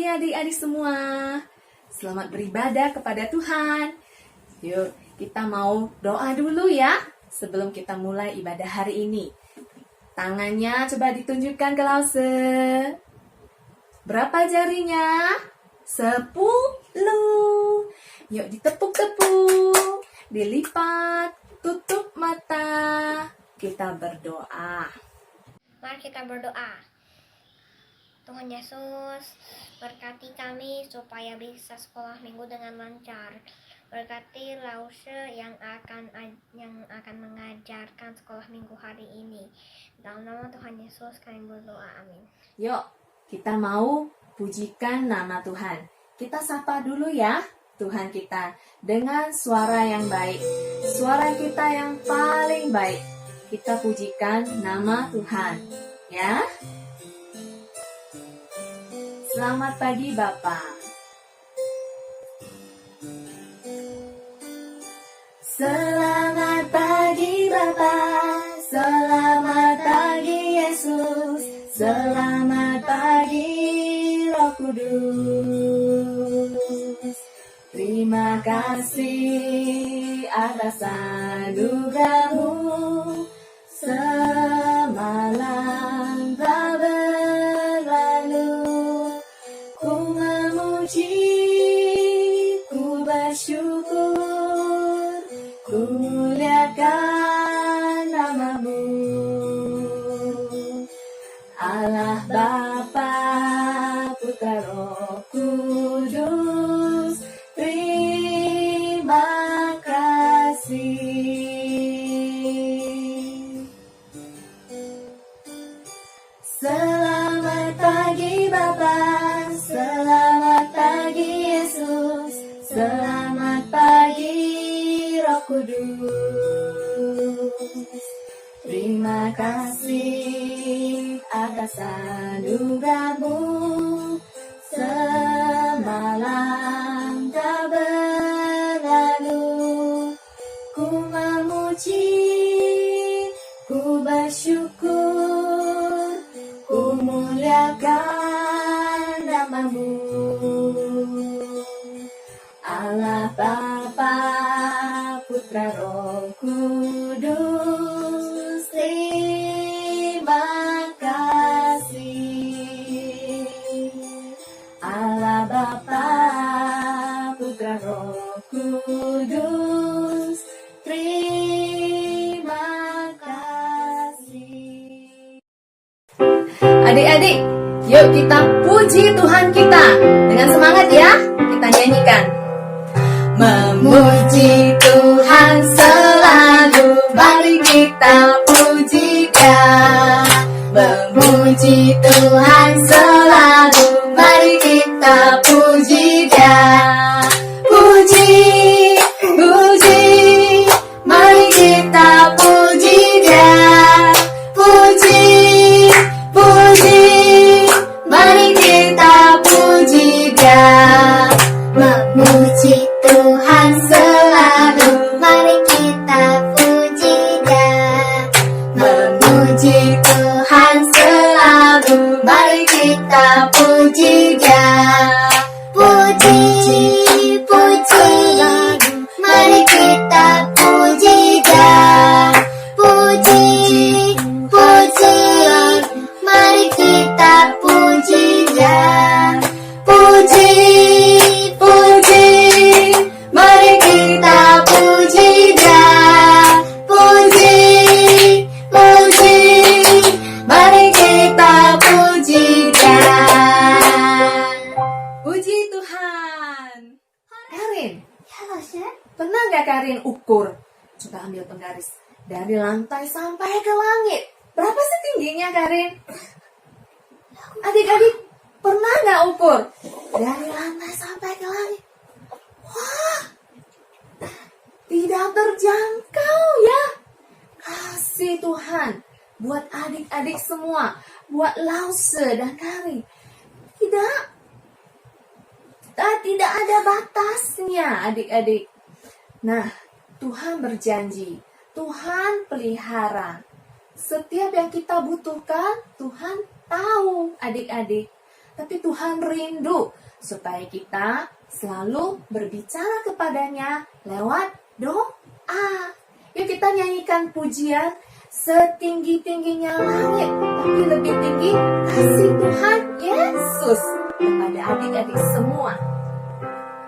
pagi adik-adik semua. Selamat beribadah kepada Tuhan. Yuk, kita mau doa dulu ya sebelum kita mulai ibadah hari ini. Tangannya coba ditunjukkan ke Lause. Berapa jarinya? 10. Yuk ditepuk-tepuk, dilipat, tutup mata. Kita berdoa. Mari kita berdoa. Tuhan Yesus, berkati kami supaya bisa sekolah minggu dengan lancar. Berkati Lause yang akan mengajarkan sekolah minggu hari ini. Dalam nama Tuhan Yesus kami berdoa, amin. Yuk, kita mau pujikan nama Tuhan. Kita sapa dulu ya Tuhan kita dengan suara yang baik. Suara kita yang paling baik. Kita pujikan nama Tuhan, ya. Selamat pagi Bapak. Selamat pagi Bapak. Selamat pagi Yesus. Selamat pagi Roh Kudus. Terima kasih atas anugerah-Mu. Semalam telah berlalu. Ku memuji, ku bersyukur, ku muliakan nama-Mu. Allah Bapa, Putra Roh Kudus, terima kasih. Selamat pagi Bapa. Selamat pagi Yesus, selamat pagi Roh Kudus. Terima kasih atas anugerah-Mu. Semalam tak berlalu. Ku memuji, ku bersyukur, ku muliakan nama-Mu. Allah Bapa, Putra Roh Kudus, terima kasih. Allah Bapa, Putra Roh Kudus, terima kasih. Adik-adik, yuk kita puji Tuhan kita dengan semangat ya. Kita nyanyikan. Memuji Tuhan selalu, mari kita puji Dia. Memuji Tuhan selalu, mari kita puji Dia. Puji, puji, mari kita puji Dia. Puji, puji, mari kita puji Dia. Memuji Tuhan selalu, mari kita puji Dia. Memuji Tuhan selalu, mari kita puji Dia. Puji, puji, mari kita puji Dia. Puji, puji, mari kita puji Dia. Puji, puji, mari kita puji Dia. Puji, puji, mari kita puji Dia. Puji Tuhan. Karin, Halo, Chef. pernah nggak Karin ukur? Coba ambil penggaris dari lantai sampai ke langit. Berapa sih tingginya Karin? Adik-adik pernah nggak ukur dari lantai sampai ke langit? Wah, tidak terjangkau ya. Kasih Tuhan buat adik-adik semua, buat Lause dan Karin. Tidak ada batasnya adik-adik. Nah, Tuhan berjanji, Tuhan pelihara. Setiap yang kita butuhkan, Tuhan tahu adik-adik. tapi Tuhan rindu supaya kita selalu berbicara kepadanya lewat doa. Yuk kita nyanyikan pujian setinggi-tingginya langit, tapi lebih tinggi kasih Tuhan Yesus kepada adik-adik semua.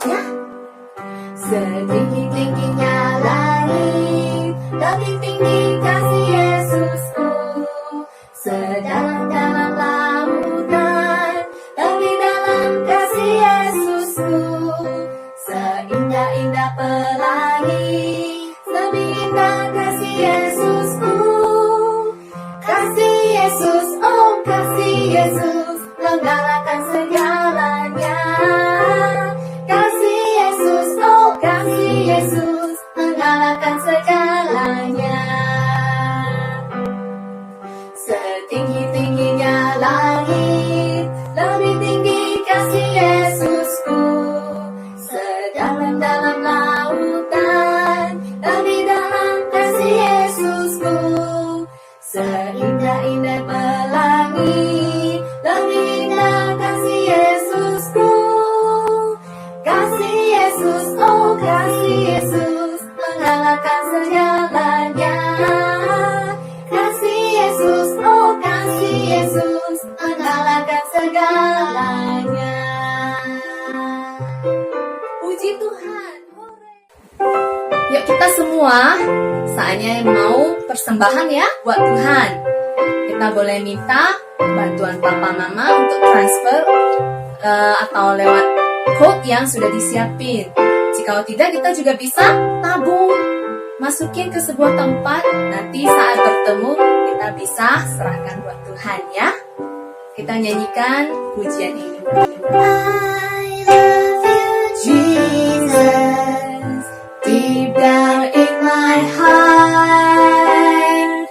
Ya, setinggi-tingginya langit, lebih tinggi kasih Yesusku. Sedalam-dalam lautan, lebih dalam kasih Yesusku. Seindah-indah pelangi, lebih indah kasih Yesusku. Kasih Yesus, oh kasih Yesus, menggalakkan segalanya. Kasih Yesus, oh kasih Yesus, menggalakkan segalanya. Setinggi-tingginya langit, lebih tinggi kasih Yesusku. Sedalam-dalam lautan, lebih dalam kasih Yesusku. Seindah-indah pelangi, lebih indah kasih Yesusku. Kasih Yesus, oh kasih Yesus, mengalahkan segalanya. Kasih Yesus, oh kasih Yesus, mengalahkan segalanya. Puji Tuhan. Yuk kita semua saatnya mau persembahan ya buat Tuhan. Kita boleh minta bantuan papa mama untuk transfer atau lewat code yang sudah disiapin. Jika tidak, kita juga bisa tabung, masukin ke sebuah tempat. Nanti saat bertemu kita bisa serahkan buat Tuhan ya. Kita nyanyikan pujian ini. I love you Jesus, deep down in my heart.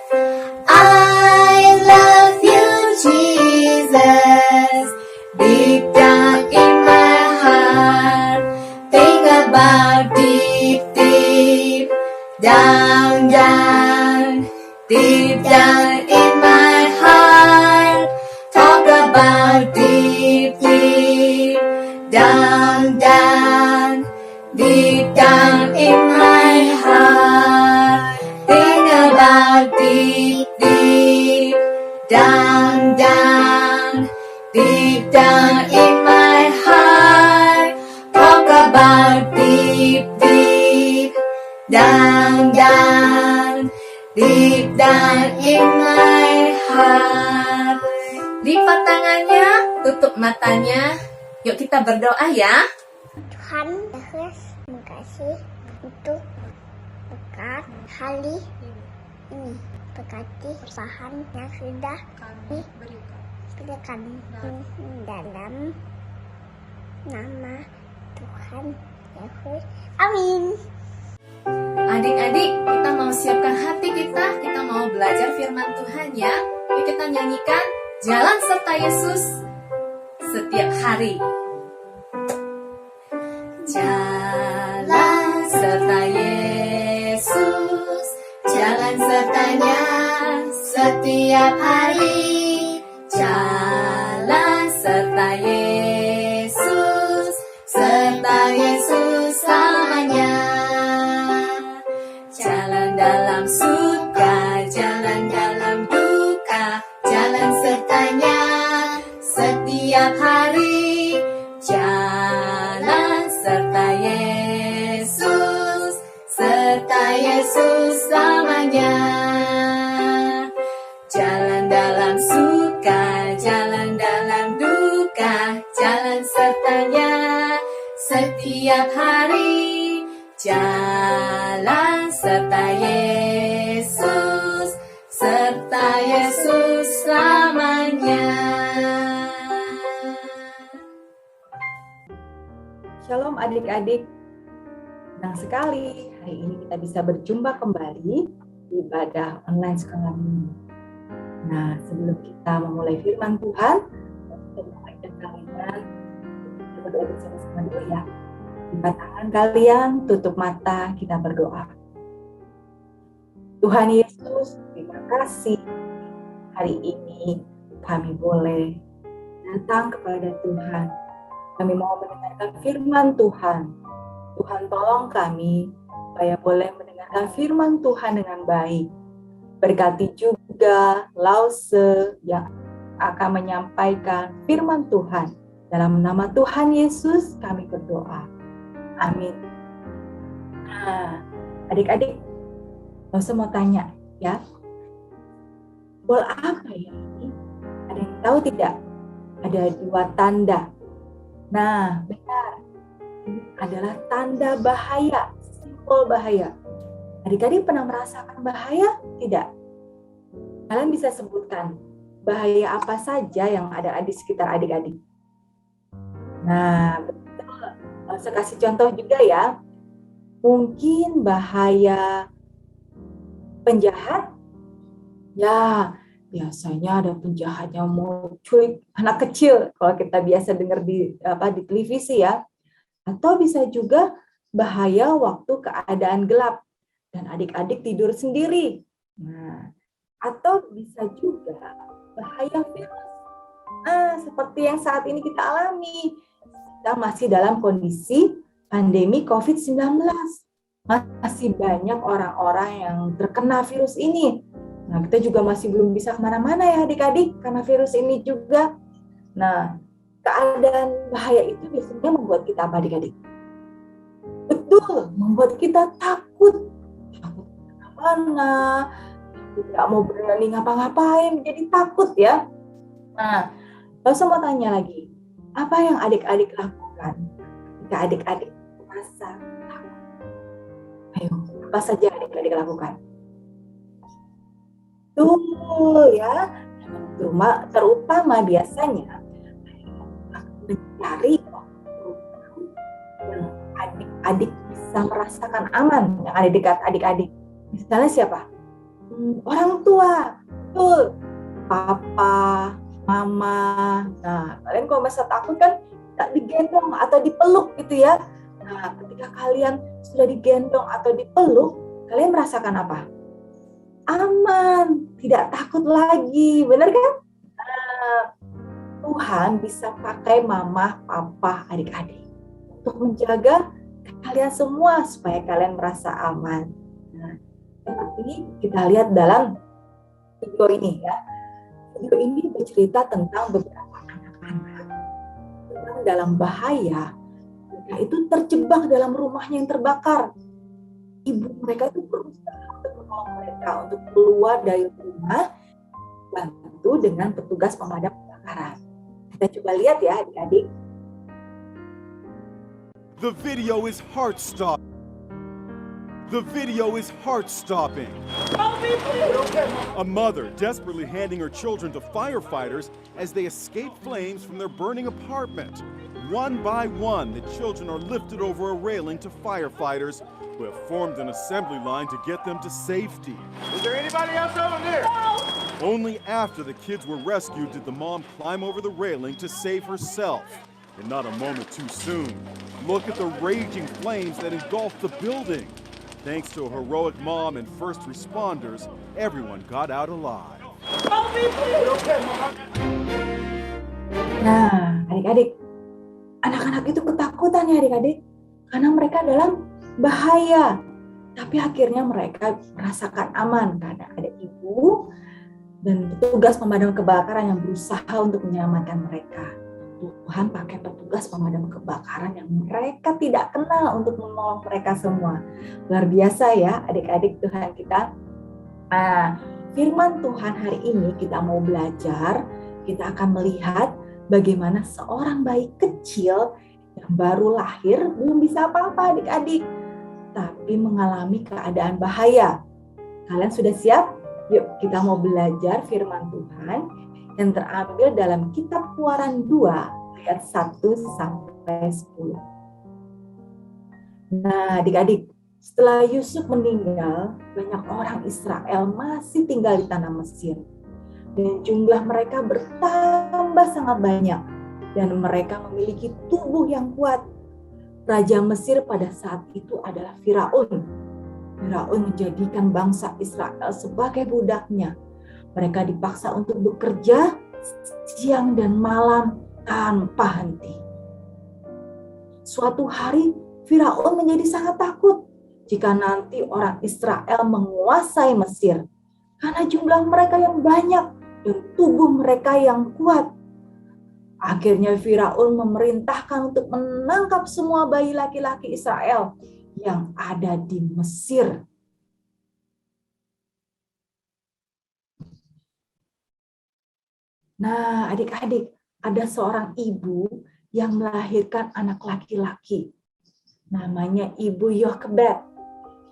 I love you Jesus, deep down in my heart. Think about deep, deep down, down, deep down in my heart. Talk about deep, deep down, down, deep down in my heart. Think about deep, deep down, down, deep down in my heart. Talk about deep, deep down, down, deep down in my heart. Lipat tangannya, tutup matanya. Yuk kita berdoa ya. Tuhan Yesus, makasih untuk berkat hari ini. Berkati bahan yang sudah kami berikan dalam nama Tuhan Yesus. Amin. Adik-adik, kita mau siapkan hati kita mau belajar firman Tuhan ya. Yuk kita nyanyikan Jalan Serta Yesus setiap hari. Jalan serta Yesus, jalan sertanya setiap hari. Jalan serta Yesus, serta Yesus selamanya. Jalan dalam suka, jalan dalam duka, jalan sertanya setiap hari. Jalan serta Yesus, serta Yesus selamanya. Jalan dalam suka, jalan dalam duka, jalan sertanya setiap hari. Jalan serta Yesus, serta Yesus selamanya. Shalom adik-adik, senang sekali hari ini kita bisa berjumpa kembali di ibadah online sekolah minggu. Nah, sebelum kita memulai firman Tuhan, kita mengajak kalian untuk berdoa bersama-sama dulu ya. Lipat tangan kalian, tutup mata, kita berdoa. Tuhan Yesus, terima kasih hari ini kami boleh datang kepada Tuhan. Kami mau mendengarkan firman Tuhan. Tuhan tolong kami supaya boleh mendengarkan firman Tuhan dengan baik. Berkati juga Lause yang akan menyampaikan firman Tuhan. Dalam nama Tuhan Yesus kami berdoa. Amin. Nah, adik-adik, Lause mau tanya ya. Simbol apa ya ini? Ada yang tahu tidak? Ada 2 tanda. Nah, benar. Ini adalah tanda bahaya, simbol bahaya. Adik-adik pernah merasakan bahaya? Tidak. Kalian bisa sebutkan bahaya apa saja yang ada di sekitar adik-adik. Nah, betul. Saya kasih contoh juga ya. Mungkin bahaya penjahat. Ya, biasanya ada penjahat yang mau culik anak kecil. Kalau kita biasa dengar di televisi ya. Atau bisa juga bahaya waktu keadaan gelap dan adik-adik tidur sendiri. Nah, atau bisa juga bahaya virus. Nah, seperti yang saat ini kita alami. Kita masih dalam kondisi pandemi COVID-19. Masih banyak orang-orang yang terkena virus ini. Nah, kita juga masih belum bisa kemana-mana ya adik-adik karena virus ini juga. Nah, keadaan bahaya itu biasanya membuat kita apa adik-adik? Betul, membuat kita takut. Takut kemana-mana, tidak mau berani ngapa-ngapain, jadi takut ya. Nah, saya mau tanya lagi, apa yang adik-adik lakukan jika adik-adik merasa takut? Ayo, apa saja adik-adik lakukan? Tuh ya, terutama biasanya mencari yang adik-adik bisa merasakan aman, yang ada dekat adik-adik. Misalnya siapa? Orang tua, betul, papa, mama. Nah, kalian kalau masa takut kan tak digendong atau dipeluk gitu ya. Nah, ketika kalian sudah digendong atau dipeluk, kalian merasakan apa? Aman, tidak takut lagi, benar kan? Nah, Tuhan bisa pakai mama, papa, adik-adik untuk menjaga kalian semua supaya kalian merasa aman. Nah, seperti kita lihat dalam video ini ya. Video ini bercerita tentang beberapa anak-anak yang dalam bahaya. Mereka itu terjebak dalam rumahnya yang terbakar. Ibu mereka itu berusaha untuk menolong mereka untuk keluar dari rumah, bantu dengan petugas pemadam kebakaran. Kita coba lihat ya adik-adik. The video is heart-stopping. The video is heart-stopping. A mother desperately handing her children to firefighters as they escape flames from their burning apartment. One by one, the children are lifted over a railing to firefighters who have formed an assembly line to get them to safety. Is there anybody else over there? No! Only after the kids were rescued did the mom climb over the railing to save herself. And not a moment too soon. Look at the raging flames that engulfed the building. Thanks to a heroic mom and first responders, everyone got out alive. Nah, adik-adik, anak-anak itu ketakutan ya adik-adik, karena mereka dalam bahaya. Tapi akhirnya mereka merasakan aman karena ada ibu dan petugas pemadam kebakaran yang berusaha untuk menyelamatkan mereka. Tuhan pakai petugas pemadam kebakaran yang mereka tidak kenal untuk menolong mereka semua. Luar biasa ya adik-adik Tuhan kita. Nah, firman Tuhan hari ini kita mau belajar, kita akan melihat bagaimana seorang bayi kecil yang baru lahir belum bisa apa-apa adik-adik, tapi mengalami keadaan bahaya. Kalian sudah siap? Yuk kita mau belajar firman Tuhan yang terambil dalam kitab Keluaran 2 ayat 1 sampai 10. Nah, adik-adik, setelah Yusuf meninggal, banyak orang Israel masih tinggal di tanah Mesir. Dan jumlah mereka bertambah sangat banyak dan mereka memiliki tubuh yang kuat. Raja Mesir pada saat itu adalah Firaun. Firaun menjadikan bangsa Israel sebagai budaknya. Mereka dipaksa untuk bekerja siang dan malam tanpa henti. Suatu hari Firaun menjadi sangat takut jika nanti orang Israel menguasai Mesir, karena jumlah mereka yang banyak dan tubuh mereka yang kuat. Akhirnya Firaun memerintahkan untuk menangkap semua bayi laki-laki Israel yang ada di Mesir. Nah, adik-adik, ada seorang ibu yang melahirkan anak laki-laki. Namanya Ibu Yochebed.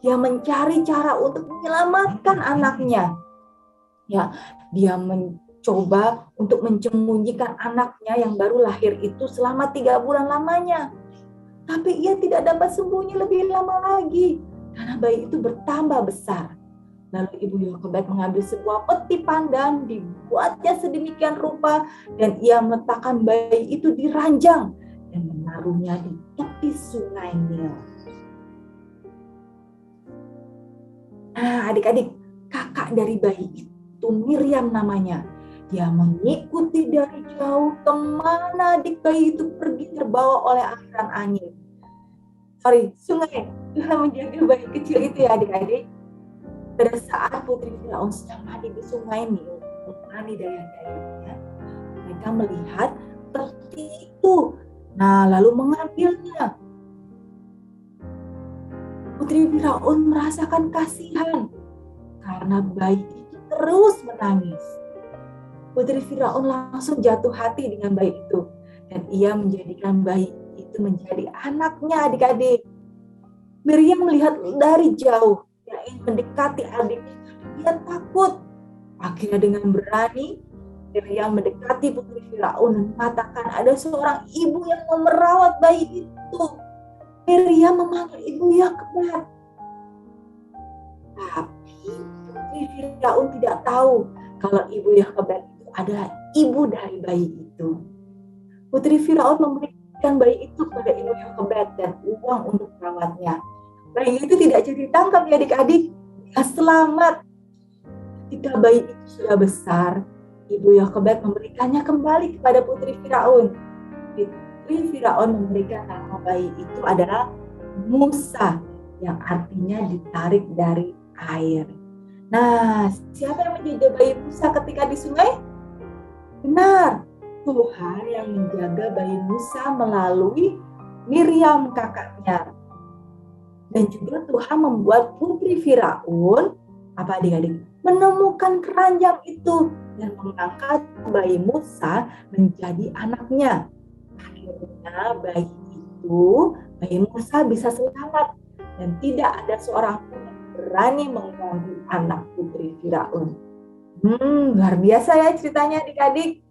Dia mencari cara untuk menyelamatkan anaknya. Ya, dia mencoba untuk menyembunyikan anaknya yang baru lahir itu selama 3 bulan lamanya. Tapi ia tidak dapat sembunyi lebih lama lagi karena bayi itu bertambah besar. Lalu Ibu Yochebed mengambil sebuah peti pandan, dibuatnya sedemikian rupa, dan ia meletakkan bayi itu di ranjang dan menaruhnya di tepi sungai Nil. Nah, adik-adik, kakak dari bayi itu Miriam namanya. Dia mengikuti dari jauh kemana adik bayi itu pergi terbawa oleh aliran angin. Sungai. Tuhan menjaga bayi kecil itu ya adik-adik. Pada saat putri Firaun sedang mandi di sungai Nil, menemani dayang-dayangnya, mereka melihat peti itu. Nah, lalu mengambilnya. Putri Firaun merasakan kasihan karena bayi itu terus menangis. Putri Firaun langsung jatuh hati dengan bayi itu, dan ia menjadikan bayi itu menjadi anaknya adik-adik. Miriam melihat dari jauh. Dia ingin mendekati adiknya, dia takut. Akhirnya dengan berani, Miriam mendekati putri Firaun dan mengatakan ada seorang ibu yang mau merawat bayi itu. Miriam memanggil Ibu Yochebed. Tapi putri Firaun tidak tahu kalau Ibu Yochebed itu adalah ibu dari bayi itu. Putri Firaun memberikan bayi itu kepada Ibu Yochebed dan uang untuk merawatnya. Bayi itu tidak jadi ditangkap ya adik-adik, dia selamat. Ketika bayi itu sudah besar, Ibu Yochebed memberikannya kembali kepada Putri Firaun. Putri Firaun memberikan nama bayi itu adalah Musa, yang artinya ditarik dari air. Nah, siapa yang menjaga bayi Musa ketika di sungai? Benar, Tuhan yang menjaga bayi Musa melalui Miriam kakaknya. Dan juga Tuhan membuat putri Firaun, apa adik-adik, menemukan keranjang itu dan mengangkat bayi Musa menjadi anaknya. Akhirnya bayi Musa bisa selamat dan tidak ada seorang pun yang berani mengganggu anak putri Firaun. Luar biasa ya ceritanya adik-adik.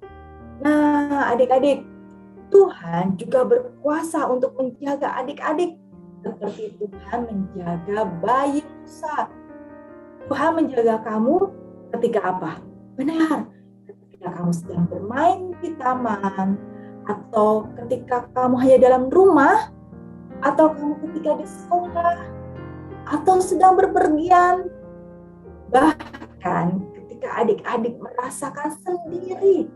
Nah, adik-adik, Tuhan juga berkuasa untuk menjaga adik-adik seperti Tuhan menjaga bayi Musa. Tuhan menjaga kamu ketika apa? Benar, ketika kamu sedang bermain di taman, atau ketika kamu hanya dalam rumah, atau kamu ketika di sekolah, atau sedang berpergian. Bahkan ketika adik-adik merasakan sendiri,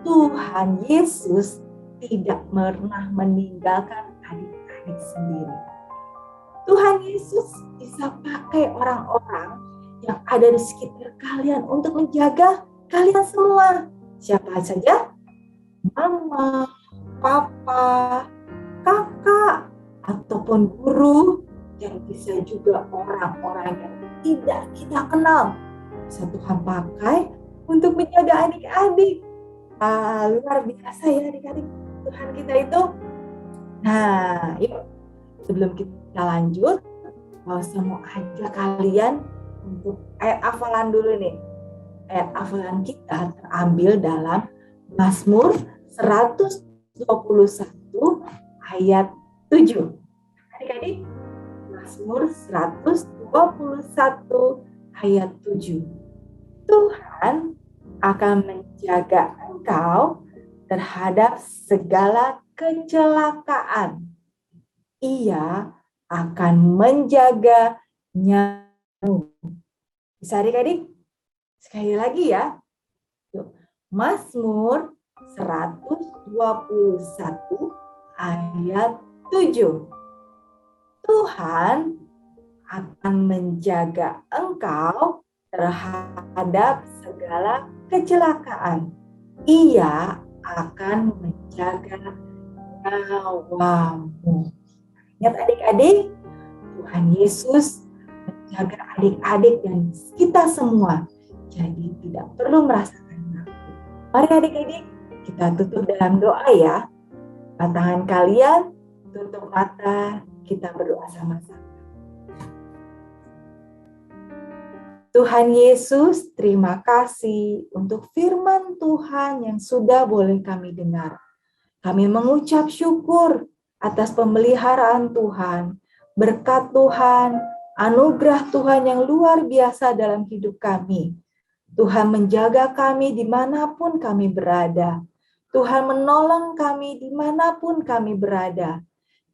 Tuhan Yesus tidak pernah meninggalkan adik-adik sendiri. Tuhan Yesus bisa pakai orang-orang yang ada di sekitar kalian untuk menjaga kalian semua. Siapa saja? Mama, papa, kakak, ataupun guru, dan bisa juga orang-orang yang tidak kita kenal. Bisa Tuhan pakai untuk menjaga adik-adik. Luar biasa ya adik-adik Tuhan kita itu. Nah, yuk sebelum kita lanjut, saya mau ajak kalian untuk ayat hafalan dulu nih. Ayat hafalan kita terambil dalam Mazmur 121 ayat 7. Adik-adik, Mazmur 121 ayat 7. Tuhan akan menjaga engkau terhadap segala kecelakaan. Ia akan menjaga nyawamu. Bisa adik-adik? Sekali lagi ya. Mazmur 121 ayat 7. Tuhan akan menjaga engkau terhadap segala kecelakaan. Ia akan menjaga nyawamu. Ingat adik-adik, Tuhan Yesus menjaga adik-adik dan kita semua. Jadi tidak perlu merasakan takut. Mari adik-adik, kita tutup dalam doa ya. Tangan kalian, tutup mata, kita berdoa sama-sama. Tuhan Yesus, terima kasih untuk firman Tuhan yang sudah boleh kami dengar. Kami mengucap syukur atas pemeliharaan Tuhan, berkat Tuhan, anugerah Tuhan yang luar biasa dalam hidup kami. Tuhan menjaga kami dimanapun kami berada. Tuhan menolong kami dimanapun kami berada.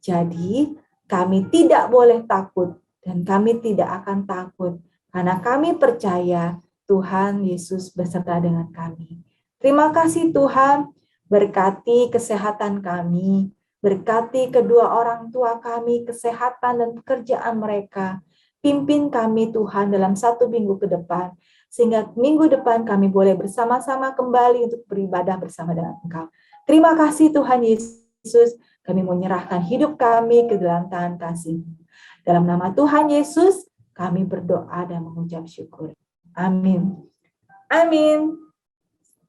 Jadi, kami tidak boleh takut dan kami tidak akan takut. Karena kami percaya Tuhan Yesus beserta dengan kami. Terima kasih Tuhan, berkati kesehatan kami, berkati kedua orang tua kami, kesehatan dan pekerjaan mereka. Pimpin kami Tuhan dalam 1 minggu ke depan, sehingga minggu depan kami boleh bersama-sama kembali untuk beribadah bersama dengan Engkau. Terima kasih Tuhan Yesus, kami menyerahkan hidup kami ke dalam tangan kasih-Mu. Dalam nama Tuhan Yesus, kami berdoa dan mengucap syukur. Amin. Amin.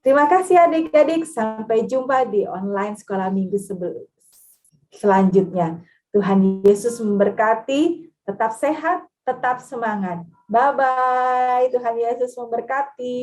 Terima kasih adik-adik. Sampai jumpa di online sekolah minggu selanjutnya. Tuhan Yesus memberkati. Tetap sehat, tetap semangat. Bye-bye. Tuhan Yesus memberkati.